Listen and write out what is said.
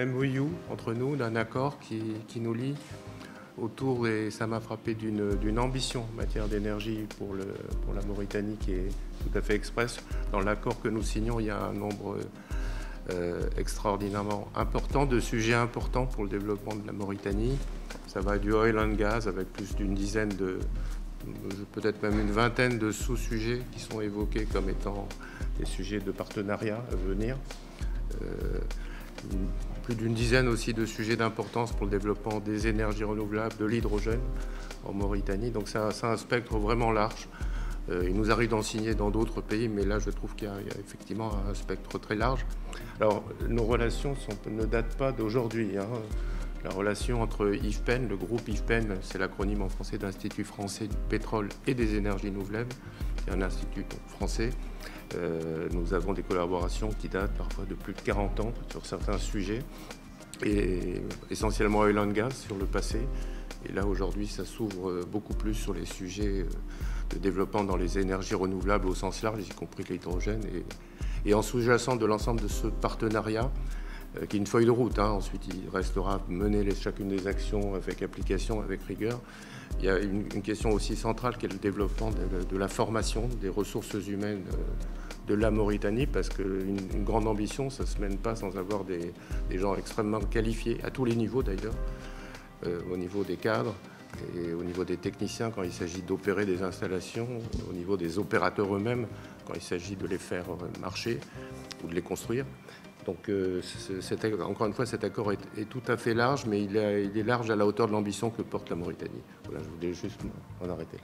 MOU entre nous, d'un accord qui nous lie autour, et ça m'a frappé, d'une ambition en matière d'énergie pour la Mauritanie qui est tout à fait expresse. Dans l'accord que nous signons, il y a un nombre extraordinairement important de sujets importants pour le développement de la Mauritanie. Ça va du oil and gas avec plus d'une dizaine peut-être même une vingtaine de sous-sujets qui sont évoqués comme étant des sujets de partenariat à venir. Plus d'une dizaine aussi de sujets d'importance pour le développement des énergies renouvelables, de l'hydrogène en Mauritanie. Donc c'est un spectre vraiment large. Il nous arrive d'en signer dans d'autres pays, mais là je trouve qu'il y a effectivement un spectre très large. Alors nos relations ne datent pas d'aujourd'hui, hein. La relation entre IFPEN, le groupe IFPEN, c'est l'acronyme en français d'Institut français du pétrole et des énergies renouvelables, qui est un institut français. Nous avons des collaborations qui datent parfois de plus de 40 ans sur certains sujets, et essentiellement oil and gas sur le passé. Et là, aujourd'hui, ça s'ouvre beaucoup plus sur les sujets de développement dans les énergies renouvelables au sens large, y compris l'hydrogène. Et en sous-jacent de l'ensemble de ce partenariat, qui est une feuille de route, hein. Ensuite, il restera mener chacune des actions avec application, avec rigueur. Il y a une question aussi centrale qui est le développement de la formation des ressources humaines de la Mauritanie, parce qu'une grande ambition, ça ne se mène pas sans avoir des gens extrêmement qualifiés, à tous les niveaux d'ailleurs, au niveau des cadres et au niveau des techniciens quand il s'agit d'opérer des installations, au niveau des opérateurs eux-mêmes quand il s'agit de les faire marcher ou de les construire. Donc, encore une fois, cet accord est tout à fait large, mais il est large à la hauteur de l'ambition que porte la Mauritanie. Voilà, je voulais juste m'en arrêter là.